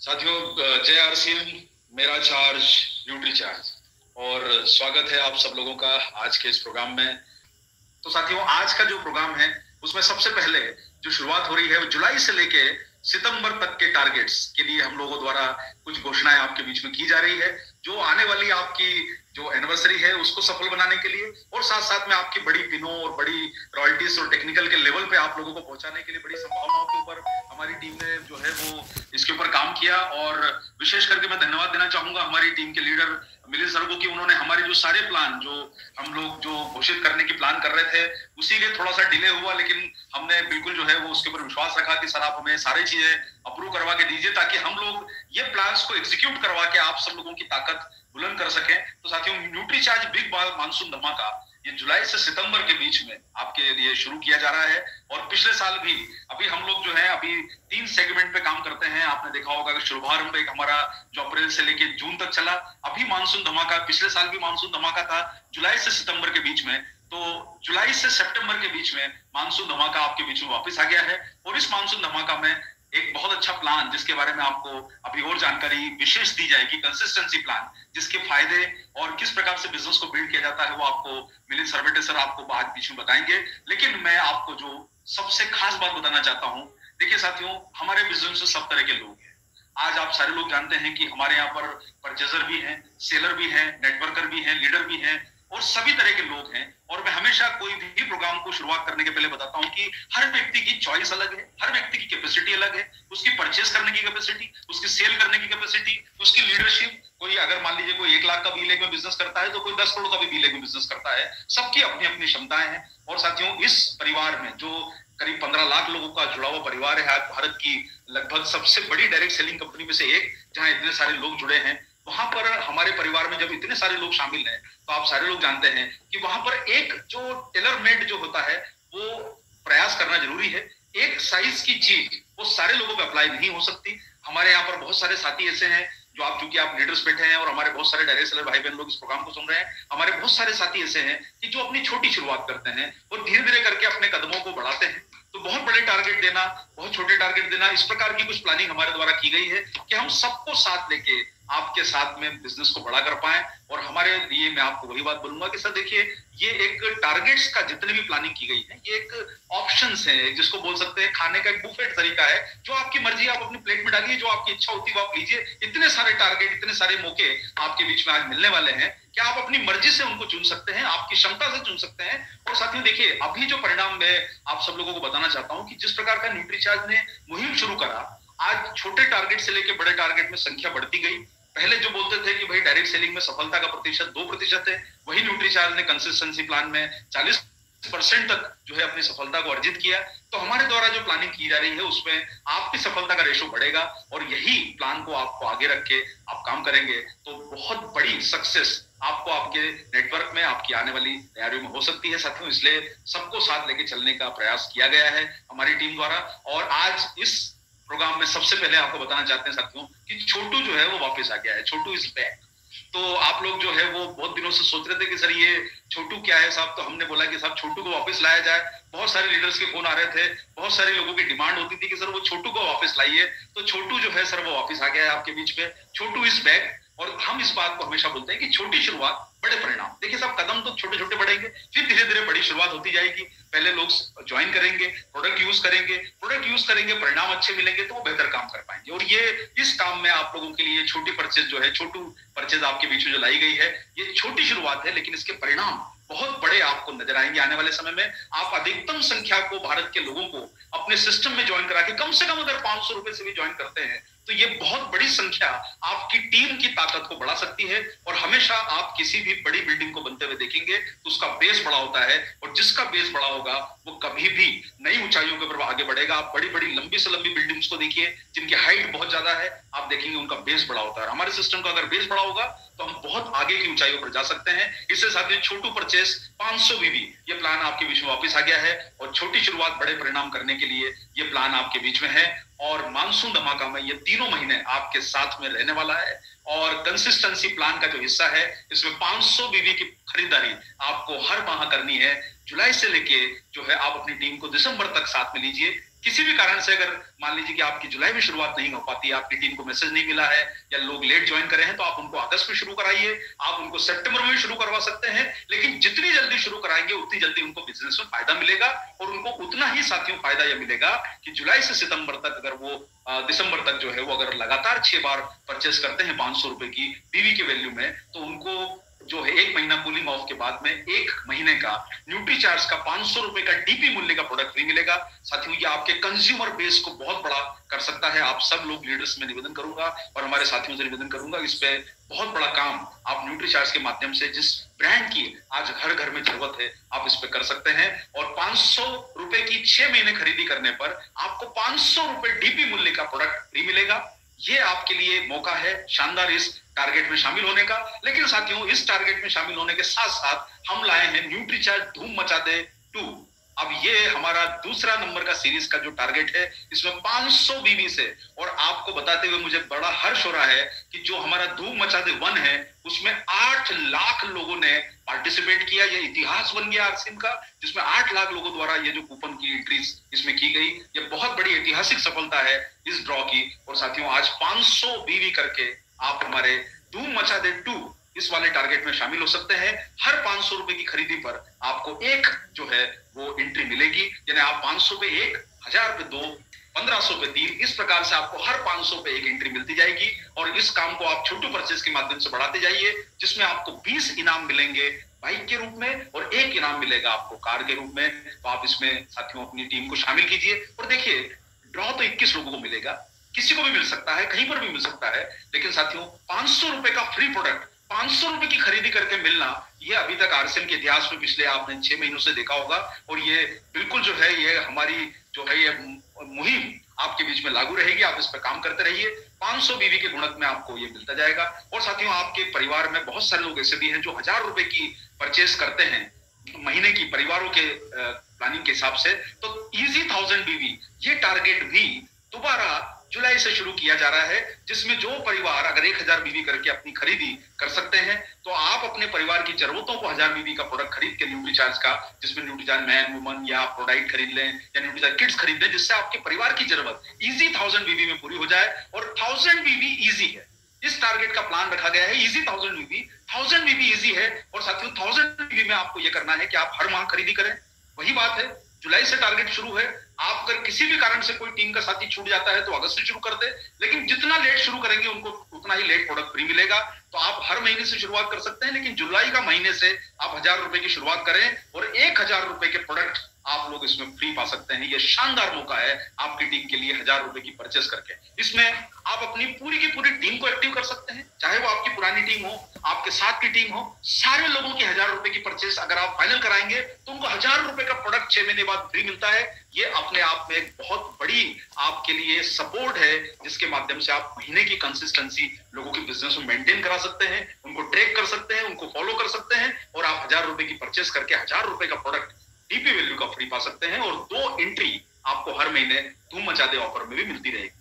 साथियों, जय आरसीएम। मेरा चार्ज न्यूट्री चार्ज और स्वागत है आप सब लोगों का आज के इस प्रोग्राम में। तो साथियों, आज का जो प्रोग्राम है उसमें सबसे पहले जो शुरुआत हो रही है वो जुलाई से लेके सितंबर तक के टारगेट्स के लिए हम लोगों द्वारा कुछ घोषणाएं आपके बीच में की जा रही है, जो आने वाली आपकी जो एनिवर्सरी है उसको सफल बनाने के लिए और साथ साथ में आपकी बड़ी पिनों और बड़ी रॉयल्टीज और टेक्निकल के लेवल पे आप लोगों को पहुंचाने के लिए बड़ी संभावनाओं के ऊपर हमारी टीम ने जो है वो इसके ऊपर काम किया। और विशेष करके मैं धन्यवाद देना चाहूंगा हमारी टीम के लीडर मिलिंद सर को कि उन्होंने हमारे जो सारे प्लान जो हम लोग जो घोषित करने की प्लान कर रहे थे उसी लिए थोड़ा सा डिले हुआ, लेकिन हमने बिल्कुल जो है वो उसके ऊपर विश्वास रखा कि सर आप हमें सारी चीजें अप्रूव करवा के दीजिए ताकि हम लोग ये प्लान्स को एग्जीक्यूट करवा के आप सब लोगों की ताकत बुलंद कर सकें। तो साथियों, न्यूट्री चार्ज बिग बाल मानसून धमाका ये जुलाई से सितंबर के बीच में आपके लिए शुरू किया जा रहा है। और पिछले साल भी अभी हम लोग जो है अभी 3 सेगमेंट पे काम करते हैं। आपने देखा होगा कि शुभारंभ एक हमारा जो अप्रैल से लेके जून तक चला, अभी मानसून धमाका, पिछले साल भी मानसून धमाका था जुलाई से सितंबर के बीच में। तो जुलाई से सितंबर के बीच में मानसून धमाका आपके बीच में वापस आ गया है। और इस मानसून धमाका में एक बहुत अच्छा प्लान जिसके बारे में आपको अभी और जानकारी विशेष दी जाएगी, कंसिस्टेंसी प्लान, जिसके फायदे और किस प्रकार से बिजनेस को बिल्ड किया जाता है वो आपको मिलिंद सरवटे सर आपको बाद बीच में बताएंगे। लेकिन मैं आपको जो सबसे खास बात बताना चाहता हूं, देखिए साथियों, हमारे बिजनेस में सब तरह के लोग हैं। आज आप सारे लोग जानते हैं कि हमारे यहाँ पर परचेजर भी हैं, सेलर भी हैं, नेटवर्कर भी हैं, लीडर भी हैं और सभी तरह के लोग हैं। और मैं हमेशा कोई भी प्रोग्राम को शुरुआत करने के पहले बताता हूं कि हर व्यक्ति की चॉइस अलग है, हर व्यक्ति की कैपेसिटी अलग है, उसकी परचेस करने की कैपेसिटी, उसकी सेल करने की कैपेसिटी, उसकी लीडरशिप। कोई अगर मान लीजिए कोई 1 लाख का बी लेग में बिजनेस करता है तो कोई 10 करोड़ का भी बी लेग में बिजनेस करता है। सबकी अपनी अपनी क्षमताएं हैं। और साथियों, इस परिवार में जो करीब 15 लाख लोगों का जुड़ा हुआ परिवार है, आज भारत की लगभग सबसे बड़ी डायरेक्ट सेलिंग कंपनी में से एक, जहां इतने सारे लोग जुड़े हैं, वहां पर हमारे परिवार में जब इतने सारे लोग शामिल हैं तो आप सारे लोग जानते हैं कि वहां पर एक जो टेलर मेड जो होता है वो प्रयास करना जरूरी है। एक साइज की चीज वो सारे लोगों पे अप्लाई नहीं हो सकती। हमारे यहाँ पर बहुत सारे साथी ऐसे हैं जो आप, चूंकि आप लीडर्स बैठे हैं और हमारे बहुत सारे डायरेक्ट सेलर भाई बहन लोग इस प्रोग्राम को सुन रहे हैं, हमारे बहुत सारे साथी ऐसे हैं कि जो अपनी छोटी शुरुआत करते हैं और धीरे धीरे करके अपने कदमों को बढ़ाते हैं। तो बहुत बड़े टारगेट देना, बहुत छोटे टारगेट देना, इस प्रकार की कुछ प्लानिंग हमारे द्वारा की गई है कि हम सबको साथ लेके आपके साथ में बिजनेस को बड़ा कर पाए। और हमारे लिए मैं आपको वही बात बोलूंगा कि सर देखिए, ये एक टारगेट्स का जितने भी प्लानिंग की गई है ये एक ऑप्शंस है, जिसको बोल सकते हैं खाने का एक बुफेट तरीका है, जो आपकी मर्जी, आप अपनी प्लेट में डालिए, जो आपकी इच्छा होती है वो आप लीजिए। इतने सारे टारगेट, इतने सारे मौके आपके बीच में आज मिलने वाले हैं कि आप अपनी मर्जी से उनको चुन सकते हैं, आपकी क्षमता से चुन सकते हैं। और साथियों देखिए, अभी जो परिणाम मैं आप सब लोगों को बताना चाहता हूं कि जिस प्रकार का न्यूट्रीचार्ज ने मुहिम शुरू करा, आज छोटे टारगेट से लेकर बड़े टारगेट में संख्या बढ़ती गई। पहले जो बोलते थे कि भाई डायरेक्ट सेलिंग में सफलता का प्रतिशत 2% है, वही न्यूट्रीचार्ज ने कंसिस्टेंसी प्लान में 40% तक जो है अपनी सफलता को अर्जित किया। तो हमारे द्वारा जो प्लानिंग की जा रही है उसमें आपकी सफलता का रेशो बढ़ेगा और यही प्लान को आपको आगे रख के आप काम करेंगे तो बहुत बड़ी सक्सेस आपको आपके नेटवर्क में, आपकी आने वाली तैयारियों में हो सकती है। साथियों, इसलिए सबको साथ लेके चलने का प्रयास किया गया है हमारी टीम द्वारा। और आज इस प्रोग्राम में सबसे पहले आपको बताना चाहते हैं साथियों कि छोटू जो है वो वापस आ गया है। छोटू इज बैक। तो आप लोग जो है वो बहुत दिनों से सोच रहे थे कि सर ये छोटू क्या है साहब, तो हमने बोला कि साहब छोटू को वापस लाया जाए। बहुत सारे लीडर्स के फोन आ रहे थे, बहुत सारे लोगों की डिमांड होती थी कि सर वो छोटू को वापस लाइए। तो छोटू जो है सर वो वापस आ गया है आपके बीच में। छोटू इज बैक। और हम इस बात को हमेशा बोलते हैं कि छोटी शुरुआत बड़े परिणाम। देखिए साहब, कदम तो छोटे छोटे बढ़ेंगे, फिर धीरे धीरे बड़ी शुरुआत होती जाएगी। पहले लोग ज्वाइन करेंगे, प्रोडक्ट यूज करेंगे, परिणाम अच्छे मिलेंगे तो वो बेहतर काम कर पाएंगे। और ये इस काम में आप लोगों के लिए छोटी परचेज जो है, छोटू परचेज आपके बीच में जो लाई गई है, ये छोटी शुरुआत है, लेकिन इसके परिणाम बहुत बड़े आपको नजर आएंगे आने वाले समय में। आप अधिकतम संख्या को, भारत के लोगों को अपने सिस्टम में ज्वाइन करा के, कम से कम अगर 500 रुपए से भी ज्वाइन करते हैं तो ये बहुत बड़ी संख्या आपकी टीम की ताकत को बढ़ा सकती है। और हमेशा आप किसी भी बड़ी बिल्डिंग को बनते हुए देखेंगे तो उसका बेस बड़ा होता है, और जिसका बेस बड़ा होगा वो कभी भी नई ऊंचाइयों के ऊपर आगे बढ़ेगा। आप बड़ी बड़ी लंबी से लंबी बिल्डिंग्स को देखिए जिनकी हाइट बहुत ज्यादा है, आप देखेंगे उनका बेस बड़ा होता है। हमारे सिस्टम का अगर बेस बड़ा होगा तो हम बहुत आगे की ऊंचाइयों पर जा सकते हैं। इससे साथ ही छोटू परचेस 500 बीबी ये प्लान आपके बीच में वापस आ गया है, और छोटी शुरुआत बड़े परिणाम करने के लिए ये प्लान आपके बीच में है। और मानसून धमाका में ये तीनों महीने आपके साथ में रहने वाला है। और कंसिस्टेंसी प्लान का जो हिस्सा है, इसमें 500 बीबी की खरीदारी आपको हर माह करनी है। जुलाई से लेके जो है आप अपनी टीम को दिसंबर तक साथ में लीजिए। किसी भी कारण से अगर मान लीजिए कि आपकी जुलाई में शुरुआत नहीं हो पाती, आपकी टीम को मैसेज नहीं मिला है या लोग लेट ज्वाइन करे हैं, तो आप उनको अगस्त में शुरू कराइए, आप उनको सितंबर में भी शुरू करवा सकते हैं। लेकिन जितनी जल्दी शुरू कराएंगे उतनी जल्दी उनको बिजनेस में फायदा मिलेगा और उनको उतना ही साथियों फायदा यह मिलेगा कि जुलाई से सितंबर तक अगर वो दिसंबर तक जो है वो अगर लगातार 6 बार परचेस करते हैं 500 रुपए की बीवी के वैल्यू में, तो उनको जो है 1 महीना कूलिंग ऑफ के बाद में 1 महीने का न्यूट्रीचार्ज का 500 रुपए का डीपी मूल्य का प्रोडक्ट फ्री मिलेगा। साथियों ये आपके कंज्यूमर बेस को बहुत बड़ा कर सकता है। आप सब लोग लीडर्स में निवेदन करूंगा और हमारे साथियों से निवेदन करूंगा, इस पे बहुत बड़ा काम आप न्यूट्रीचार्ज के माध्यम से, जिस ब्रांड की आज घर घर में जरूरत है, आप इस पे कर सकते हैं। और 500 रुपए की 6 महीने खरीदी करने पर आपको 500 रुपए डीपी मूल्य का प्रोडक्ट फ्री मिलेगा। ये आपके लिए मौका है शानदार इस टारगेट में शामिल होने का। लेकिन साथियों इस टारगेट में शामिल होने के साथ साथ हम लाए हैं न्यूट्रीचार्ज धूम मचा दे 2। अब ये हमारा दूसरा नंबर का सीरीज का जो टारगेट है, इसमें 500 बीवी से, और आपको बताते हुए मुझे बड़ा हर्ष हो रहा है कि जो हमारा धूम मचा दे 1 है उसमें 8 लाख लोगों ने पार्टिसिपेट किया। ये इतिहास बन गया आरसीएम का, जिसमें 8 लाख लोगों द्वारा ये जो कूपन की एंट्रीज इसमें की गई, ये बहुत बड़ी ऐतिहासिक सफलता है इस ड्रॉ की। और साथियों आज 500 बीवी करके आप हमारे धूम मचा दे 2 इस वाले टारगेट में शामिल हो सकते हैं। हर 500 रुपए की खरीदी पर आपको एक जो है वो एंट्री मिलेगी, यानी आप 500 पे 1, 1000 पे 2, 1500 पे 3, इस प्रकार से आपको हर 500 पे एक एंट्री मिलती जाएगी। और इस काम को आप छोटू परचेज के माध्यम से बढ़ाते जाइए, जिसमें आपको 20 इनाम मिलेंगे बाइक के रूप में और 1 इनाम मिलेगा आपको कार के रूप में। तो आप इसमें साथियों अपनी टीम को शामिल कीजिए। और देखिए ड्रॉ तो 21 लोगों को मिलेगा, किसी को भी मिल सकता है, कहीं पर भी मिल सकता है। लेकिन साथियों 500 रुपए का फ्री प्रोडक्ट 500 रुपए की खरीदी करके मिलना, ये अभी तक आरसीएम के इतिहास में पिछले आपने 6 महीनों से देखा होगा। और ये बिल्कुल जो है ये हमारी जो है ये मुहिम आपके बीच में लागू रहेगी। आप इस पर काम करते रहिए, 500 बीवी के गुणक में आपको ये मिलता जाएगा। और साथियों आपके परिवार में बहुत सारे लोग ऐसे भी हैं जो 1000 रुपए की परचेस करते हैं महीने की, परिवारों के प्लानिंग के हिसाब से। तो इजी 1000 बीवी ये टारगेट भी दोबारा जुलाई से शुरू किया जा रहा है, जिसमें जो परिवार अगर 1000 बीवी करके अपनी खरीदी कर सकते हैं, तो आप अपने परिवार की जरूरतों को 1000 बीवी का प्रोडक्ट खरीद के न्यूट्रीचार्ज का, जिसमें न्यूट्रीचार्ज मैन वुमन या प्रोडाइट खरीद लें या न्यूट्रीचार्ज किड्स खरीद लें, जिससे आपके परिवार की जरूरत इजी 1000 बीवी में पूरी हो जाए। और 1000 बीवी इजी है, इस टारगेट का प्लान रखा गया है इजी 1000 बीवी। 1000 बीवी इजी है। और साथियों 1000 बीवी में आपको यह करना है कि आप हर माह खरीदी करें। वही बात है, जुलाई से टारगेट शुरू है। आप अगर किसी भी कारण से कोई टीम का साथी छूट जाता है तो अगस्त से शुरू कर दे, लेकिन जितना लेट शुरू करेंगे उनको उतना ही लेट प्रोडक्ट फ्री मिलेगा। तो आप हर महीने से शुरुआत कर सकते हैं, लेकिन जुलाई का महीने से आप 1000 रुपए की शुरुआत करें और 1000 रुपए के प्रोडक्ट आप लोग इसमें फ्री पा सकते हैं। ये शानदार मौका है आपकी टीम के लिए 1000 रुपए की परचेस करके। इसमें आप अपनी पूरी की पूरी टीम को एक्टिव कर सकते हैं, चाहे वो आपकी पुरानी टीम हो, आपके साथ की टीम हो। सारे लोगों की 1000 रुपए की परचेस अगर आप फाइनल कराएंगे तो उनको 1000 रुपए का प्रोडक्ट 6 महीने बाद फ्री मिलता है। ये अपने आप में एक बहुत बड़ी आपके लिए सपोर्ट है, जिसके माध्यम से आप महीने की कंसिस्टेंसी लोगों के बिजनेस में मेंटेन करा सकते हैं, उनको ट्रैक कर सकते हैं, उनको फॉलो कर सकते हैं। और आप 1000 रुपए की परचेस करके 1000 रुपए का प्रोडक्ट डीपी वैल्यू का फ्री पा सकते हैं। और 2 एंट्री आपको हर महीने धूम मचा दे ऑफर में भी मिलती रहेगी।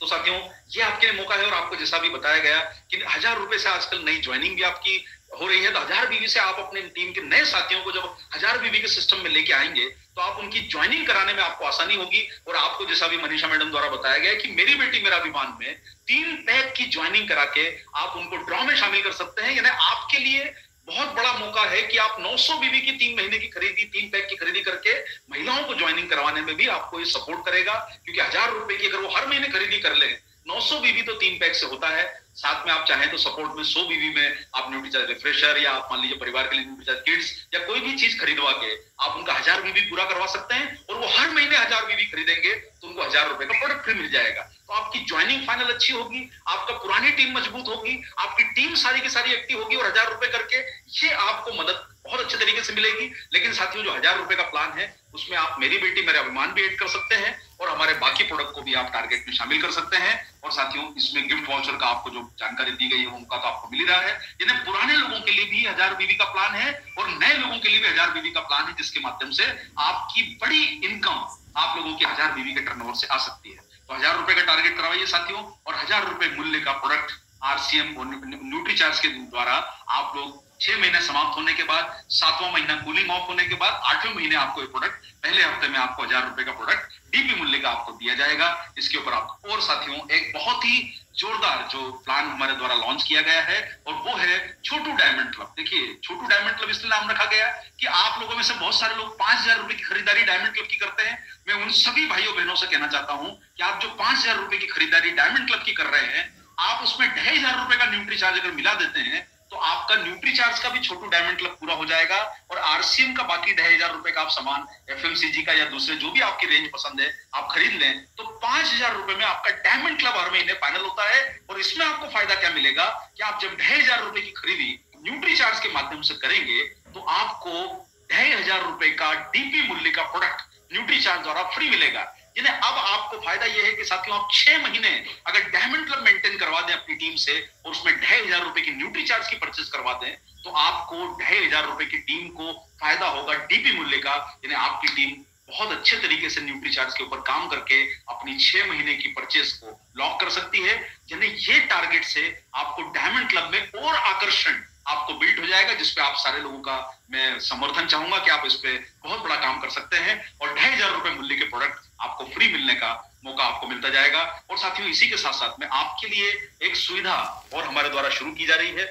तो साथियों ये आपके लिए मौका है। और आपको जैसा भी बताया गया कि 1000 रुपए से आजकल नई ज्वाइनिंग भी आपकी हो रही है, तो 1000 बीवी से आप अपने टीम के नए साथियों को जब 1000 बीवी के सिस्टम में लेके आएंगे तो आप उनकी ज्वाइनिंग कराने में आपको आसानी होगी। और आपको जैसा भी मनीषा मैडम द्वारा बताया गया कि मेरी बेटी मेरा अभिमान में 3 पैक की ज्वाइनिंग करा के आप उनको ड्रॉ में शामिल कर सकते हैं। यानी आपके लिए बहुत बड़ा मौका है कि आप 900 बीवी की 3 महीने की खरीदी, 3 पैक की खरीदी करके महिलाओं को ज्वाइनिंग करवाने में भी आपको ये सपोर्ट करेगा। क्योंकि 1000 रुपए की अगर वो हर महीने खरीदी कर ले, 900 बीवी तो 3 पैक से होता है। साथ में आप चाहें तो सपोर्ट में 100 बीवी में आप न्यूट्रीचार्ज रिफ्रेशर या आप मान लीजिए परिवार के लिए न्यूट्रीचार्ज किड्स या कोई भी चीज खरीदवा के आप उनका 1000 बीवी पूरा करवा सकते हैं। और वो हर महीने 1000 बीवी खरीदेंगे तो उनको 1000 रुपए का प्रोडक्ट फ्री मिल जाएगा। तो आपकी ज्वाइनिंग फाइनल अच्छी होगी, आपका पुरानी टीम मजबूत होगी, आपकी टीम सारी की सारी एक्टिव होगी। और 1000 रुपए करके ये आपको मदद बहुत अच्छे तरीके से मिलेगी। लेकिन साथियों जो 1000 रुपए का प्लान है उसमें आप मेरी बेटी मेरा अभिमान भी ऐड कर सकते हैं और हमारे बाकी प्रोडक्ट को भी आप टारगेट में शामिल कर सकते हैं। और साथियों इसमें गिफ्ट वाउचर का आपको जो जानकारी दी गई है उनका तो आपको मिल ही रहा है। यानी पुराने लोगों के लिए भी 1000 बीवी का प्लान है और नए लोगों के लिए भी 1000 बीवी का प्लान है, जिसके माध्यम से आपकी बड़ी इनकम आप लोगों के 1000 बीवी के टर्नओवर से आ सकती है। तो 1000 रुपए का टारगेट करवाइए साथियों, और 1000 रुपए मूल्य का प्रोडक्ट आरसीएम और न्यूट्रीचार्ज के द्वारा आप लोग 6 महीने समाप्त होने के बाद, 7वां महीना कूलिंग ऑफ होने के बाद, 8वें महीने आपको ये प्रोडक्ट, पहले हफ्ते में आपको 1000 रुपए का प्रोडक्ट डीपी मूल्य का आपको दिया जाएगा। इसके ऊपर आपको, और साथियों एक बहुत ही जोरदार जो प्लान हमारे द्वारा लॉन्च किया गया है, और वो है छोटू डायमंड क्लब। देखिए, छोटू डायमंड क्लब इसलिए नाम रखा गया कि आप लोगों में से बहुत सारे लोग 5000 रुपए की खरीदारी डायमंड क्लब की करते हैं। मैं उन सभी भाइयों बहनों से कहना चाहता हूं कि आप जो 5000 रुपए की खरीदारी डायमंड क्लब की कर रहे हैं, आप उसमें 2500 रुपए का न्यूट्री चार्ज अगर मिला देते हैं, तो आपका न्यूट्री चार्ज का भी छोटू डायमंड क्लब पूरा हो जाएगा, और आरसीएम का बाकी 2500 रुपए का आप सामान एफएमसीजी का या दूसरे जो भी आपकी रेंज पसंद है आप खरीद लें, तो 5000 रुपए में आपका डायमंड क्लब हर महीने फाइनल होता है। और इसमें आपको फायदा क्या मिलेगा कि आप जब 2500 रुपए की खरीदी न्यूट्री चार्ज के माध्यम से करेंगे, तो आपको 2500 रुपए का डीपी मूल्य का प्रोडक्ट न्यूट्री चार्ज द्वारा फ्री मिलेगा। यानी अब आपको फायदा यह है कि साथियों, आप 6 महीने अगर डायमंड क्लब मेंटेन करवा दें अपनी टीम से, और उसमें 2500 रुपए की न्यूट्री चार्ज की परचेज करवा दें, तो आपको 2500 रुपए की टीम को फायदा होगा डीपी मूल्य का। यानी आपकी टीम बहुत अच्छे तरीके से न्यूट्री चार्ज के ऊपर काम करके अपनी 6 महीने की परचेज को लॉक कर सकती है। यानी ये टारगेट से आपको डायमंड क्लब में और आकर्षण आपको बिल्ड हो जाएगा, जिसपे आप सारे लोगों का मैं समर्थन चाहूंगा कि आप इस पे बहुत बड़ा काम कर सकते हैं, और 2500 रुपए मूल्य के प्रोडक्ट आपको फ्री मिलने का मौका आपको मिलता जाएगा। और साथियों, इसी के साथ साथ में आपके लिए एक सुविधा और हमारे द्वारा शुरू की जा रही है।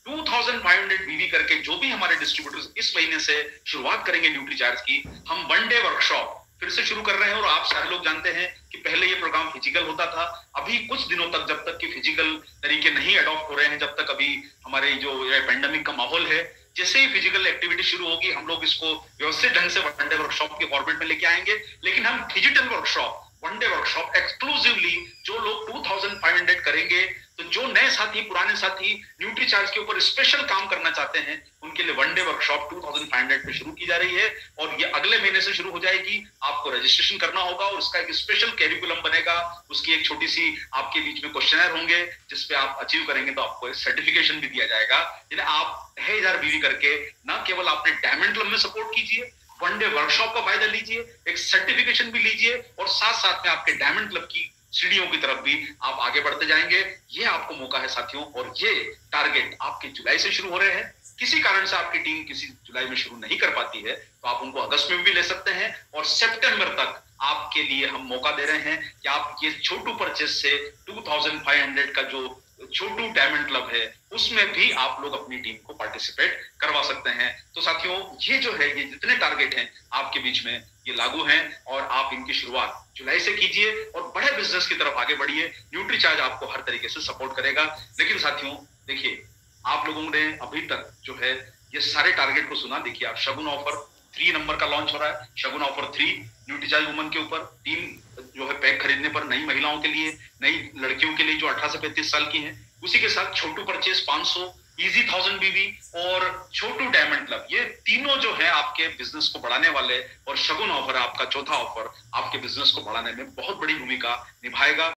2500 बीवी करके जो भी हमारे डिस्ट्रीब्यूटर्स इस महीने से शुरुआत करेंगे न्यूट्री चार्ज की, हम 1 डे वर्कशॉप फिर से शुरू कर रहे हैं। और आप सारे लोग जानते हैं कि पहले ये प्रोग्राम फिजिकल होता था, अभी कुछ दिनों तक जब तक कि फिजिकल तरीके नहीं अडॉप्ट हो रहे हैं, जब तक अभी हमारे जो पेंडेमिक का माहौल है, जैसे ही फिजिकल एक्टिविटी शुरू होगी हम लोग इसको व्यवस्थित ढंग से 1 डे वर्कशॉप के फॉर्मेट में लेके आएंगे। लेकिन हम digital workshop 1 day workshop exclusively जो लोग 2500 करेंगे, तो जो नए साथी, पुराने साथी न्यूट्री चार्ज के ऊपर स्पेशल काम करना चाहते हैं, उनके लिए 1 डे वर्कशॉप 2500 पे शुरू की जा रही है, और ये अगले महीने से शुरू हो जाएगी। आपको रजिस्ट्रेशन करना होगा और उसका एक स्पेशल कैरिकुलम बनेगा, उसकी एक छोटी सी आपके बीच में क्वेश्चनर होंगे, जिसपे आप अचीव करेंगे तो आपको सर्टिफिकेशन भी दिया जाएगा। यानी आप 1000 बीवी करके न केवल आपने डायमंड क्लब में सपोर्ट कीजिए, 1 डे वर्कशॉप का फायदा लीजिए, एक सर्टिफिकेशन भी लीजिए, और साथ साथ में आपके डायमंड क्लब की सीढ़ियों की तरफ भी आप आगे बढ़ते जाएंगे। ये आपको मौका है साथियों, और ये टारगेट आपके जुलाई से शुरू हो रहे हैं। किसी कारण से आपकी टीम किसी जुलाई में शुरू नहीं कर पाती है, तो आप उनको अगस्त में भी ले सकते हैं, और सितंबर तक आपके लिए हम मौका दे रहे हैं कि आप ये छोटू परचेज से 2500 का जो छोटू डायमंड क्लब है, उसमें भी आप लोग अपनी टीम को पार्टिसिपेट करवा सकते हैं। तो साथियों, ये जो है, ये जितने टारगेट हैं आपके बीच में ये लागू हैं, और आप इनकी शुरुआत जुलाई से कीजिए और बड़े बिजनेस की तरफ आगे बढ़िए। न्यूट्री चार्ज आपको हर तरीके से सपोर्ट करेगा। लेकिन साथियों देखिए, आप लोगों ने अभी तक जो है ये सारे टारगेट को सुना। देखिए, आप शगुन ऑफर 3 नंबर का लॉन्च हो रहा है, शगुन ऑफर 3 न्यूट्री चार्ज वुमन के ऊपर 3 जो है पैक खरीदने पर, नई महिलाओं के लिए, नई लड़कियों के लिए जो 18 से 35 साल की हैं। उसी के साथ छोटू परचेज 500, इजी 1000 बीबी और छोटू डायमंड क्लब, ये तीनों जो है आपके बिजनेस को बढ़ाने वाले, और शगुन ऑफर आपका चौथा ऑफर आपके बिजनेस को बढ़ाने में बहुत बड़ी भूमिका निभाएगा।